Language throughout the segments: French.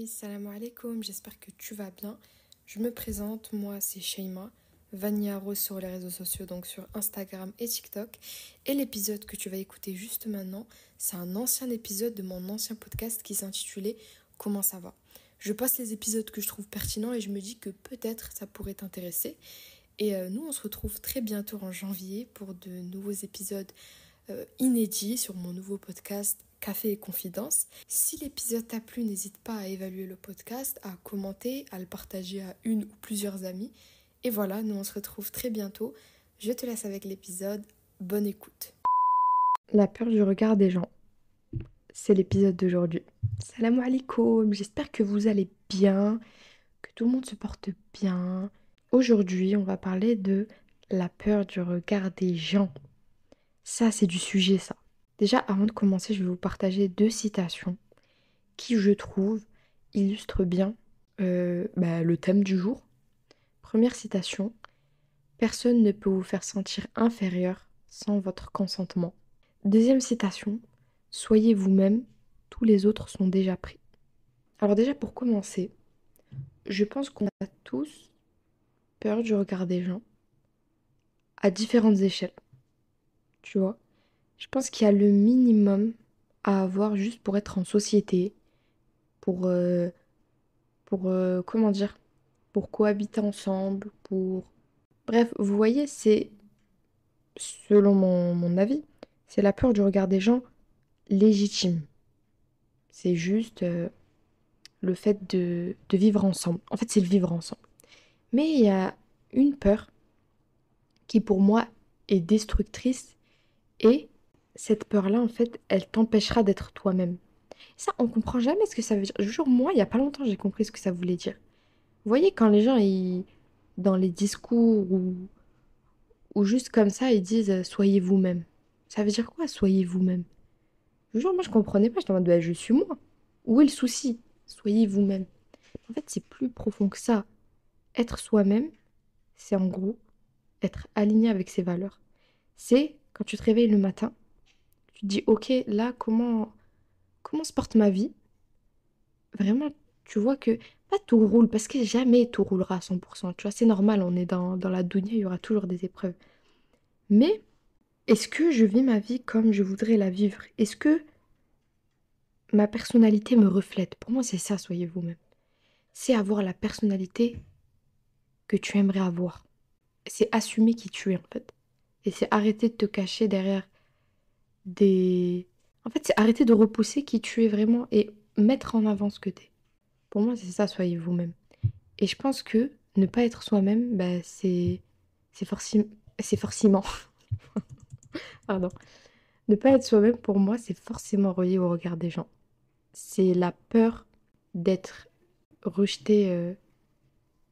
salam alaikum, j'espère que tu vas bien. Je me présente, moi c'est Sheima, Vania Rose sur les réseaux sociaux, donc sur Instagram et TikTok. Et l'épisode que tu vas écouter juste maintenant, c'est un ancien épisode de mon ancien podcast qui s'intitulait Comment ça va ? Je passe les épisodes que je trouve pertinents et je me dis que peut-être ça pourrait t'intéresser. Et nous on se retrouve très bientôt en janvier pour de nouveaux épisodes inédits sur mon nouveau podcast Café et Confidence. Si l'épisode t'a plu, n'hésite pas à évaluer le podcast, à commenter, à le partager à une ou plusieurs amis. Et voilà, nous on se retrouve très bientôt. Je te laisse avec l'épisode. Bonne écoute. La peur du regard des gens. C'est l'épisode d'aujourd'hui. Salam alaikum, j'espère que vous allez bien, que tout le monde se porte bien. Aujourd'hui, on va parler de la peur du regard des gens. Ça, c'est du sujet, ça. Déjà, avant de commencer, je vais vous partager 2 citations qui, je trouve, illustrent bien le thème du jour. Première citation, personne ne peut vous faire sentir inférieur sans votre consentement. Deuxième citation, soyez vous-même, tous les autres sont déjà pris. Alors déjà, pour commencer, je pense qu'on a tous peur du regard des gens à différentes échelles, tu vois. Je pense qu'il y a le minimum à avoir juste pour être en société, comment dire, pour cohabiter ensemble, pour... Bref, vous voyez, c'est, selon mon avis, c'est la peur du regard des gens légitime. C'est juste le fait de vivre ensemble. En fait, c'est le vivre ensemble. Mais il y a une peur qui, pour moi, est destructrice et cette peur-là, en fait, elle t'empêchera d'être toi-même. Ça, on comprend jamais ce que ça veut dire. Je vous jure, moi, il y a pas longtemps, j'ai compris ce que ça voulait dire. Vous voyez, quand les gens, dans les discours ou juste comme ça, ils disent soyez vous-même. Ça veut dire quoi, soyez vous-même? Je vous jure, moi, je comprenais pas. J'étais en mode, je suis moi. Où est le souci? Soyez vous-même. En fait, c'est plus profond que ça. Être soi-même, c'est en gros être aligné avec ses valeurs. C'est quand tu te réveilles le matin, tu te dis, ok, là, comment se porte ma vie? Vraiment, tu vois que pas tout roule, parce que jamais tout roulera à 100%. Tu vois, c'est normal, on est dans la dunya, il y aura toujours des épreuves. Mais est-ce que je vis ma vie comme je voudrais la vivre? Est-ce que ma personnalité me reflète? Pour moi, c'est ça, soyez vous-même. C'est avoir la personnalité que tu aimerais avoir. C'est assumer qui tu es, en fait. Et c'est arrêter de te cacher derrière des... En fait, c'est arrêter de repousser qui tu es vraiment et mettre en avant ce que tu es. Pour moi, c'est ça, soyez vous-même. Et je pense que ne pas être soi-même, c'est forcément... Pardon. Ne pas être soi-même, pour moi, c'est forcément relié au regard des gens. C'est la peur d'être rejeté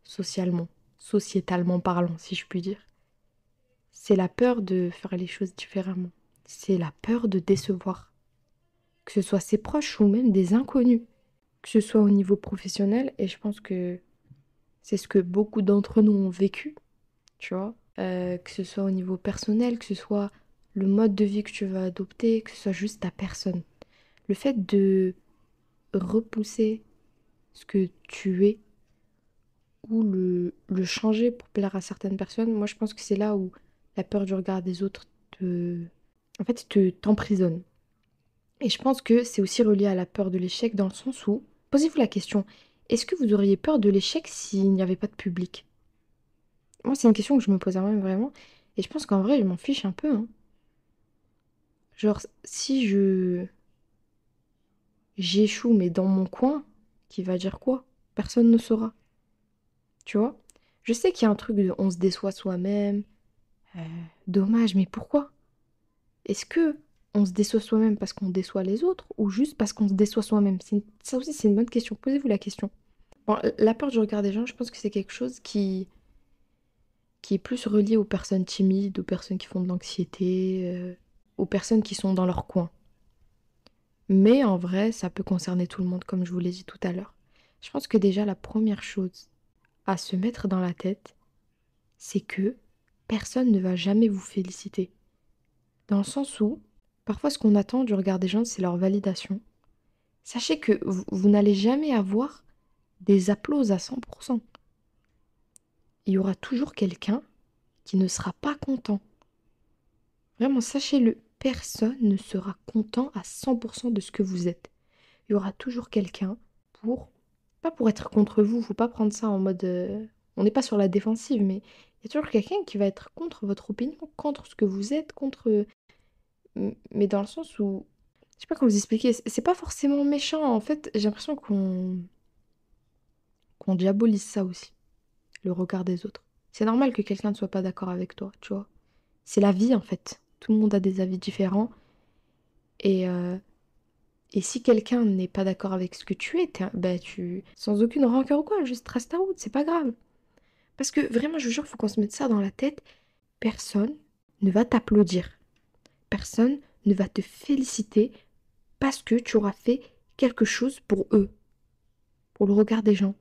socialement, sociétalement parlant, si je puis dire. C'est la peur de faire les choses différemment. C'est la peur de décevoir. Que ce soit ses proches ou même des inconnus. Que ce soit au niveau professionnel, et je pense que c'est ce que beaucoup d'entre nous ont vécu, tu vois. Que ce soit au niveau personnel, que ce soit le mode de vie que tu vas adopter, que ce soit juste ta personne. Le fait de repousser ce que tu es ou le changer pour plaire à certaines personnes, moi je pense que c'est là où la peur du regard des autres t'emprisonne. Et je pense que c'est aussi relié à la peur de l'échec dans le sens où, posez-vous la question, est-ce que vous auriez peur de l'échec s'il n'y avait pas de public? Moi c'est une question que je me pose même vraiment, et je pense qu'en vrai je m'en fiche un peu, hein. Genre si j'échoue mais dans mon coin, qui va dire quoi? Personne ne saura, tu vois? Je sais qu'il y a un truc de on se déçoit soi-même, euh, dommage, mais pourquoi? Est-ce que on se déçoit soi-même parce qu'on déçoit les autres ou juste parce qu'on se déçoit soi-même? Ça aussi, c'est une bonne question. Posez-vous la question. Bon, la peur du regard des gens, je pense que c'est quelque chose qui est plus relié aux personnes timides, aux personnes qui font de l'anxiété, aux personnes qui sont dans leur coin. Mais en vrai, ça peut concerner tout le monde, comme je vous l'ai dit tout à l'heure. Je pense que déjà, la première chose à se mettre dans la tête, c'est que personne ne va jamais vous féliciter. Dans le sens où, parfois, ce qu'on attend du regard des gens, c'est leur validation. Sachez que vous n'allez jamais avoir des applauses à 100%. Il y aura toujours quelqu'un qui ne sera pas content. Vraiment, sachez-le, personne ne sera content à 100% de ce que vous êtes. Il y aura toujours quelqu'un pour, pas pour être contre vous, faut pas prendre ça en mode, on n'est pas sur la défensive, mais il y a toujours quelqu'un qui va être contre votre opinion, contre ce que vous êtes, contre, mais dans le sens où, je sais pas comment vous expliquer, c'est pas forcément méchant, en fait, j'ai l'impression qu'on diabolise ça aussi, le regard des autres. C'est normal que quelqu'un ne soit pas d'accord avec toi, tu vois. C'est la vie, en fait. Tout le monde a des avis différents. Et, euh, et si quelqu'un n'est pas d'accord avec ce que tu es, bah, sans aucune rancœur ou quoi, juste trace ta route, c'est pas grave. Parce que vraiment, je vous jure, il faut qu'on se mette ça dans la tête. Personne ne va t'applaudir. Personne ne va te féliciter parce que tu auras fait quelque chose pour eux, pour le regard des gens.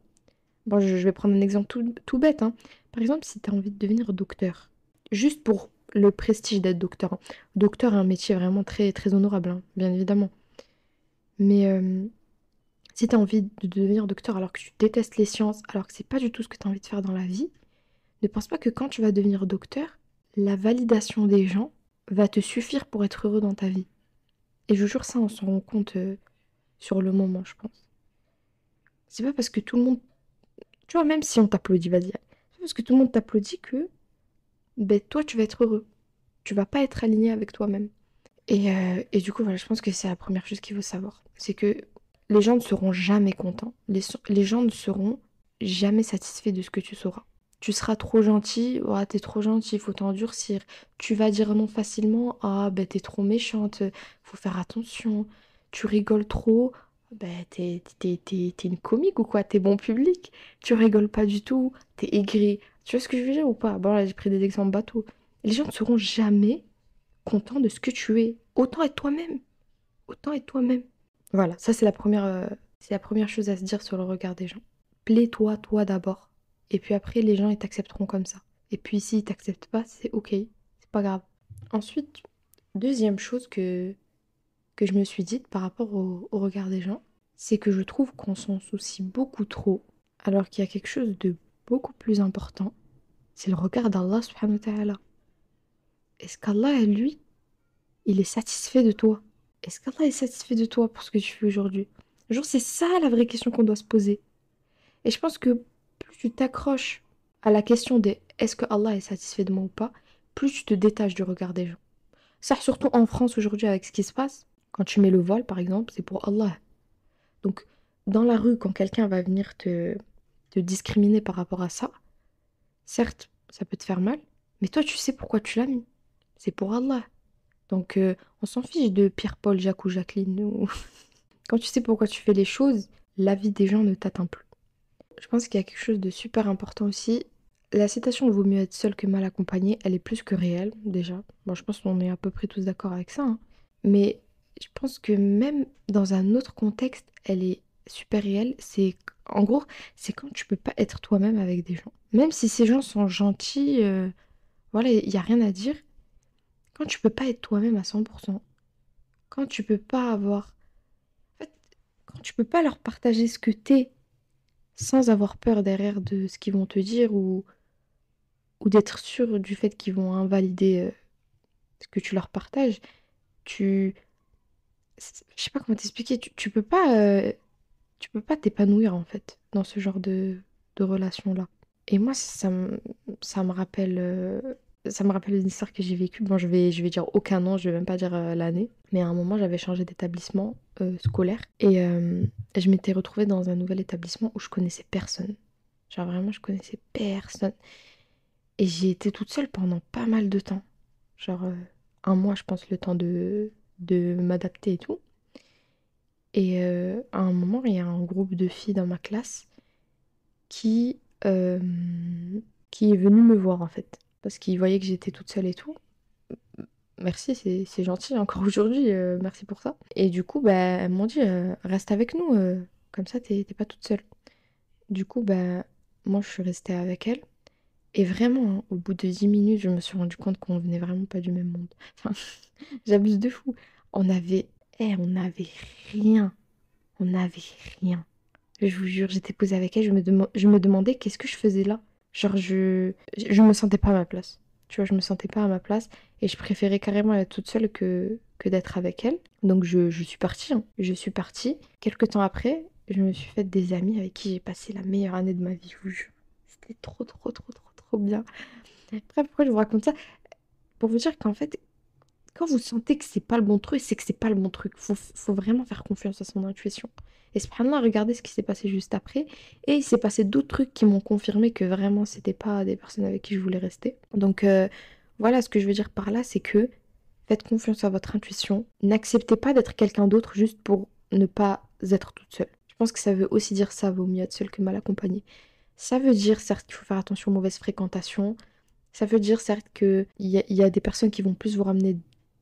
Bon, je vais prendre un exemple tout bête, hein. Par exemple, si tu as envie de devenir docteur, juste pour le prestige d'être docteur, hein. Docteur est un métier vraiment très, très honorable, hein, bien évidemment. Mais si tu as envie de devenir docteur alors que tu détestes les sciences, alors que c'est pas du tout ce que tu as envie de faire dans la vie, ne pense pas que quand tu vas devenir docteur, la validation des gens va te suffire pour être heureux dans ta vie. Et je vous jure, ça, on s'en rend compte sur le moment, je pense. C'est pas parce que tout le monde. Tu vois, même si on t'applaudit, vas-y. C'est pas parce que tout le monde t'applaudit que ben, toi, tu vas être heureux. Tu vas pas être aligné avec toi-même. Et du coup, voilà, je pense que c'est la première chose qu'il faut savoir. C'est que les gens ne seront jamais contents. Les gens ne seront jamais satisfaits de ce que tu sauras. Tu seras trop gentil, ah, t'es trop gentil, faut t'endurcir. Tu vas dire non facilement, ah, ben t'es trop méchante, faut faire attention. Tu rigoles trop, ben t'es une comique ou quoi, t'es bon public. Tu rigoles pas du tout, t'es aigri. Tu vois ce que je veux dire ou pas? Bon, là, j'ai pris des exemples bateaux. Les gens ne seront jamais content de ce que tu es. Autant être toi-même. Autant être toi-même. Voilà, ça c'est la première chose à se dire sur le regard des gens. Plais-toi, toi d'abord. Et puis après, les gens, ils t'accepteront comme ça. Et puis s'ils t'acceptent pas, c'est ok. C'est pas grave. Ensuite, deuxième chose que je me suis dite par rapport au regard des gens, c'est que je trouve qu'on s'en soucie beaucoup trop, alors qu'il y a quelque chose de beaucoup plus important. C'est le regard d'Allah subhanahu wa ta'ala. Est-ce qu'Allah, lui, il est satisfait de toi? Est-ce qu'Allah est satisfait de toi pour ce que tu fais aujourd'hui? Genre, c'est ça la vraie question qu'on doit se poser. Et je pense que plus tu t'accroches à la question de est-ce que Allah est satisfait de moi ou pas, plus tu te détaches du regard des gens. Ça, surtout en France aujourd'hui avec ce qui se passe. Quand tu mets le voile, par exemple, c'est pour Allah. Donc, dans la rue, quand quelqu'un va venir te discriminer par rapport à ça, certes, ça peut te faire mal, mais toi, tu sais pourquoi tu l'as mis. C'est pour Allah. Donc, on s'en fiche de Pierre, Paul, Jacques ou Jacqueline. Quand tu sais pourquoi tu fais les choses, la vie des gens ne t'atteint plus. Je pense qu'il y a quelque chose de super important aussi. La citation «vaut mieux être seul que mal accompagné», elle est plus que réelle, déjà. Bon, je pense qu'on est à peu près tous d'accord avec ça, hein. Mais je pense que même dans un autre contexte, elle est super réelle. En gros, c'est quand tu peux pas être toi-même avec des gens. Même si ces gens sont gentils, voilà, il n'y a rien à dire. Quand tu peux pas être toi-même à 100%, quand tu peux pas avoir... En fait, quand tu peux pas leur partager ce que t'es sans avoir peur derrière de ce qu'ils vont te dire ou d'être sûr du fait qu'ils vont invalider ce que tu leur partages, tu... Je sais pas comment t'expliquer, tu peux pas t'épanouir en fait dans ce genre de relation-là. Et moi, ça me rappelle une histoire que j'ai vécue. Bon, je vais dire aucun nom, je vais même pas dire l'année. Mais à un moment, j'avais changé d'établissement scolaire et je m'étais retrouvée dans un nouvel établissement où je connaissais personne. Genre vraiment, je connaissais personne. Et j'y étais toute seule pendant pas mal de temps. Genre un mois, je pense, le temps de m'adapter et tout. Et à un moment, il y a un groupe de filles dans ma classe qui, euh, qui est venu me voir en fait. Parce qu'il voyait que j'étais toute seule et tout. Merci, c'est gentil encore aujourd'hui, merci pour ça. Et du coup, bah, elles m'ont dit, reste avec nous, comme ça t'es pas toute seule. Du coup, bah, moi je suis restée avec elle. Et vraiment, hein, au bout de 10 minutes, je me suis rendu compte qu'on venait vraiment pas du même monde. Enfin, j'abuse de fou. On avait, on avait rien. On avait rien. Je vous jure, j'étais posée avec elle, je me demandais qu'est-ce que je faisais là. Genre, je me sentais pas à ma place. Tu vois, je me sentais pas à ma place et je préférais carrément être toute seule que d'être avec elle. Donc, je suis partie, hein. Je suis partie. Quelques temps après, je me suis fait des amis avec qui j'ai passé la meilleure année de ma vie, je vous jure. C'était trop, trop, trop, trop, trop bien. Après, pourquoi je vous raconte ça? Pour vous dire qu'en fait, quand vous sentez que c'est pas le bon truc, c'est que c'est pas le bon truc. Faut vraiment faire confiance à son intuition. Et subhanallah, regardez ce qui s'est passé juste après. Et il s'est passé d'autres trucs qui m'ont confirmé que vraiment, c'était pas des personnes avec qui je voulais rester. Donc, voilà, ce que je veux dire par là, c'est que faites confiance à votre intuition. N'acceptez pas d'être quelqu'un d'autre juste pour ne pas être toute seule. Je pense que ça veut aussi dire ça, vaut mieux être seule que mal accompagnée. Ça veut dire, certes, qu'il faut faire attention aux mauvaises fréquentations. Ça veut dire certes il y a des personnes qui vont plus vous ramener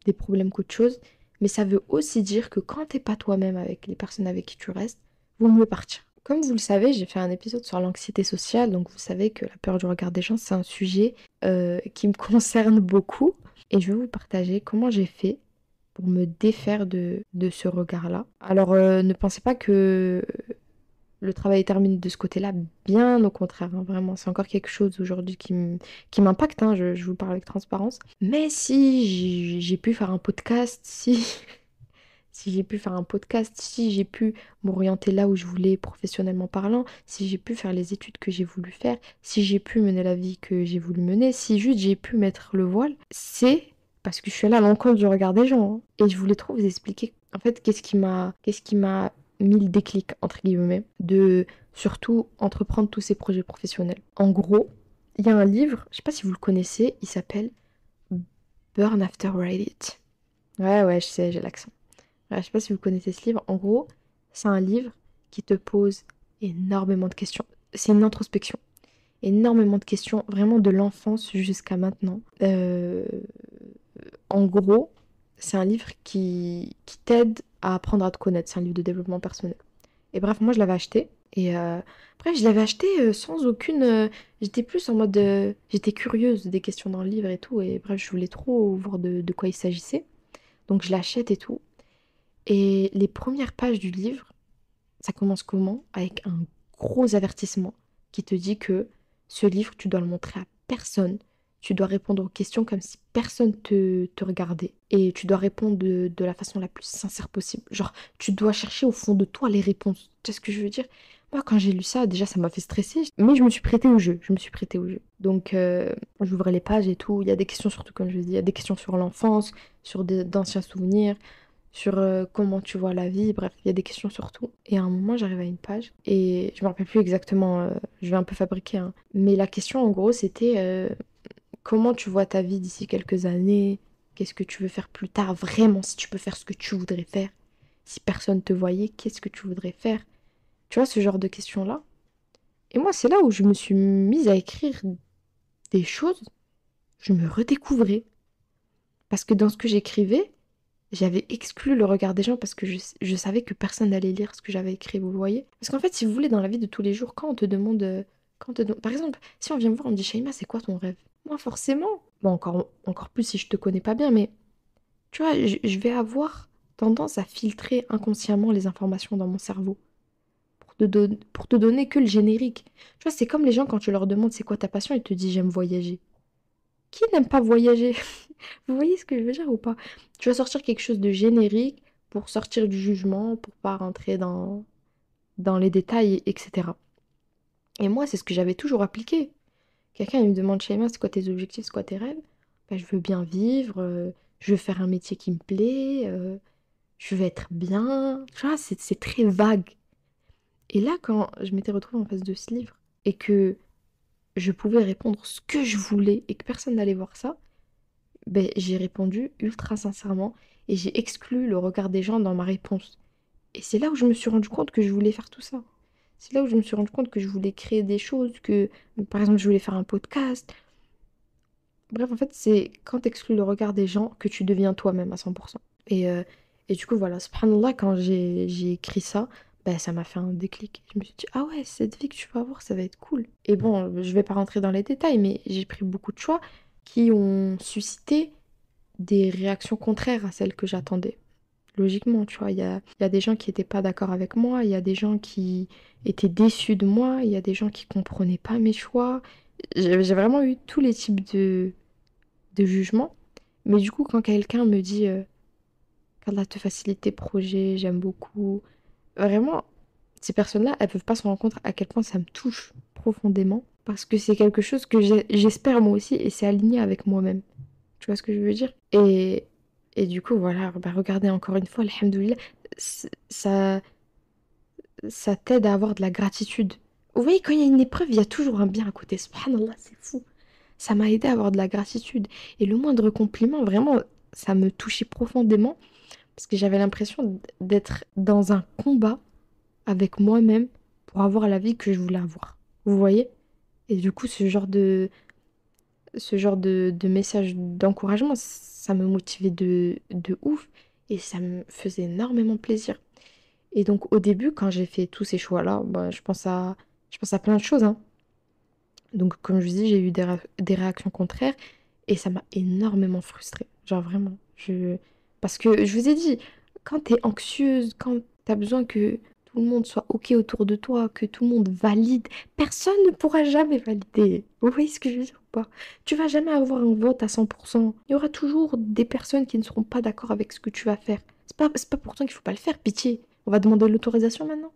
des problèmes qu'autre chose, mais ça veut aussi dire que quand t'es pas toi-même avec les personnes avec qui tu restes, vaut mieux partir. Comme vous le savez, j'ai fait un épisode sur l'anxiété sociale, donc vous savez que la peur du regard des gens, c'est un sujet qui me concerne beaucoup. Et je vais vous partager comment j'ai fait pour me défaire de ce regard-là. Alors, ne pensez pas que le travail est terminé de ce côté-là, bien au contraire, hein, vraiment, c'est encore quelque chose aujourd'hui qui m'impacte, hein, je vous parle avec transparence. Mais si j'ai pu faire un podcast, si, si j'ai pu faire un podcast, si j'ai pu m'orienter là où je voulais professionnellement parlant, si j'ai pu faire les études que j'ai voulu faire, si j'ai pu mener la vie que j'ai voulu mener, si juste j'ai pu mettre le voile, c'est parce que je suis allée à l'encontre du regard des gens, hein. Et je voulais trop vous expliquer, en fait, qu'est-ce qui m'a mis le déclic, entre guillemets, de surtout entreprendre tous ces projets professionnels. En gros, il y a un livre, je sais pas si vous le connaissez, il s'appelle Burn After Write It. Ouais, je sais, j'ai l'accent. Ouais, je sais pas si vous connaissez ce livre. En gros, c'est un livre qui te pose énormément de questions. C'est une introspection. Énormément de questions, vraiment de l'enfance jusqu'à maintenant. En gros, c'est un livre qui t'aide à apprendre à te connaître. C'est un livre de développement personnel. Et bref, moi, je l'avais acheté. Et après, je l'avais acheté sans aucune... j'étais plus en mode... j'étais curieuse des questions dans le livre et tout. Et bref, je voulais trop voir de quoi il s'agissait. Donc, je l'achète et tout. Et les premières pages du livre, ça commence comment? Avec un gros avertissement qui te dit que ce livre, tu dois le montrer à personne. Tu dois répondre aux questions comme si personne te regardait. Et tu dois répondre de la façon la plus sincère possible. Genre, tu dois chercher au fond de toi les réponses. Tu sais ce que je veux dire? Moi, quand j'ai lu ça, déjà, ça m'a fait stresser. Mais je me suis prêtée au jeu. Je me suis prêtée au jeu. Donc, j'ouvrais les pages et tout. Il y a des questions, surtout, comme je le dis, il y a des questions sur l'enfance, sur d'anciens souvenirs, sur comment tu vois la vie, bref, il y a des questions sur tout. Et à un moment, j'arrive à une page et je me rappelle plus exactement, je vais un peu fabriquer, hein. Mais la question en gros, c'était comment tu vois ta vie d'ici quelques années? Qu'est-ce que tu veux faire plus tard? Vraiment, si tu peux faire ce que tu voudrais faire. Si personne te voyait, qu'est-ce que tu voudrais faire? Tu vois, ce genre de questions-là. Et moi, c'est là où je me suis mise à écrire des choses, je me redécouvrais. Parce que dans ce que j'écrivais, j'avais exclu le regard des gens parce que je savais que personne n'allait lire ce que j'avais écrit, vous voyez? Parce qu'en fait, si vous voulez, dans la vie de tous les jours, quand on te demande... Par exemple, si on vient me voir, on me dit, Shaima, c'est quoi ton rêve? Moi, forcément, bon, encore plus si je te connais pas bien, mais tu vois, je vais avoir tendance à filtrer inconsciemment les informations dans mon cerveau pour te donner que le générique. Tu vois, c'est comme les gens quand tu leur demandes c'est quoi ta passion, ils te disent j'aime voyager. Qui n'aime pas voyager? Vous voyez ce que je veux dire ou pas? Tu vas sortir quelque chose de générique pour sortir du jugement, pour pas rentrer dans les détails, etc. Et moi, c'est ce que j'avais toujours appliqué. Quelqu'un il me demande, Shaima, c'est quoi tes objectifs, c'est quoi tes rêves? Ben, je veux bien vivre, je veux faire un métier qui me plaît, je veux être bien. Tu vois, c'est très vague. Et là, quand je m'étais retrouvée en face de ce livre et que je pouvais répondre ce que je voulais et que personne n'allait voir ça, ben, j'ai répondu ultra sincèrement et j'ai exclu le regard des gens dans ma réponse. Et c'est là où je me suis rendu compte que je voulais faire tout ça. C'est là où je me suis rendu compte que je voulais créer des choses, que par exemple je voulais faire un podcast. Bref, en fait, c'est quand tu exclus le regard des gens que tu deviens toi-même à 100%. Et du coup, voilà, subhanallah, quand j'ai écrit ça, ben, ça m'a fait un déclic. Je me suis dit, ah ouais, cette vie que tu vas avoir, ça va être cool. Et bon, je vais pas rentrer dans les détails, mais j'ai pris beaucoup de choix qui ont suscité des réactions contraires à celles que j'attendais. logiquement, tu vois. Il y a des gens qui étaient pas d'accord avec moi, il y a des gens qui étaient déçus de moi, il y a des gens qui comprenaient pas mes choix. J'ai vraiment eu tous les types de jugements. Mais du coup, quand quelqu'un me dit qu'Allah te facilite tes projets, j'aime beaucoup. Vraiment, ces personnes-là, elles peuvent pas se rendre compte à quel point ça me touche profondément. Parce que c'est quelque chose que j'espère moi aussi et c'est aligné avec moi-même. Tu vois ce que je veux dire? Et du coup, voilà, bah, regardez encore une fois, alhamdoulilah, ça, ça t'aide à avoir de la gratitude. Vous voyez, quand il y a une épreuve, il y a toujours un bien à côté. Subhanallah, c'est fou. Ça m'a aidé à avoir de la gratitude. Et le moindre compliment, vraiment, ça me touchait profondément parce que j'avais l'impression d'être dans un combat avec moi-même pour avoir la vie que je voulais avoir. Vous voyez? Et du coup, ce genre de message d'encouragement, ça me motivait de ouf et ça me faisait énormément plaisir. Et donc, au début, quand j'ai fait tous ces choix-là, bah, je pense à plein de choses, hein. Donc, comme je vous dis, j'ai eu des réactions contraires et ça m'a énormément frustrée. Genre vraiment. Parce que je vous ai dit, quand t'es anxieuse, quand t'as besoin que tout le monde soit OK autour de toi, que tout le monde valide, personne ne pourra jamais valider. Vous voyez ce que je veux dire ou pas? Tu vas jamais avoir un vote à 100%. Il y aura toujours des personnes qui ne seront pas d'accord avec ce que tu vas faire. C'est pas pourtant qu'il faut pas le faire, pitié. On va demander l'autorisation maintenant.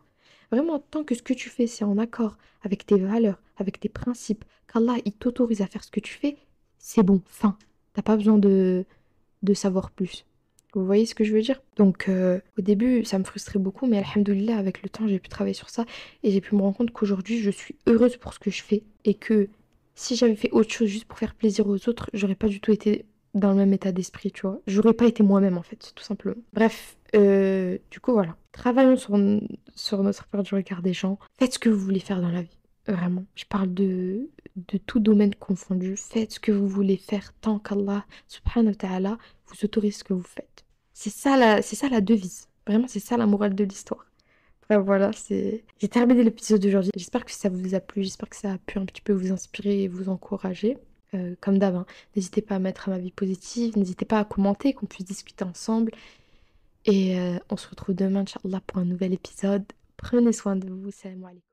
Vraiment, tant que ce que tu fais, c'est en accord avec tes valeurs, avec tes principes, qu'Allah, il t'autorise à faire ce que tu fais, c'est bon, fin. T'as pas besoin de savoir plus. Vous voyez ce que je veux dire? Donc, au début, ça me frustrait beaucoup, mais alhamdoulilah, avec le temps, j'ai pu travailler sur ça et j'ai pu me rendre compte qu'aujourd'hui, je suis heureuse pour ce que je fais et que si j'avais fait autre chose juste pour faire plaisir aux autres, j'aurais pas du tout été dans le même état d'esprit, tu vois. J'aurais pas été moi-même, en fait, tout simplement. Bref, du coup, voilà. Travaillons sur notre peur du regard des gens. Faites ce que vous voulez faire dans la vie. Vraiment. Je parle de tout domaine confondu. Faites ce que vous voulez faire tant qu'Allah, subhanahu wa ta'ala, vous autorise ce que vous faites. C'est ça la devise. Vraiment, c'est ça la morale de l'histoire. Enfin, voilà, j'ai terminé l'épisode d'aujourd'hui. J'espère que ça vous a plu, j'espère que ça a pu un petit peu vous inspirer et vous encourager. Comme d'hab, hein. N'hésitez pas à mettre un avis positif, n'hésitez pas à commenter, qu'on puisse discuter ensemble. Et on se retrouve demain, Inch'Allah, pour un nouvel épisode. Prenez soin de vous, salam alaikum.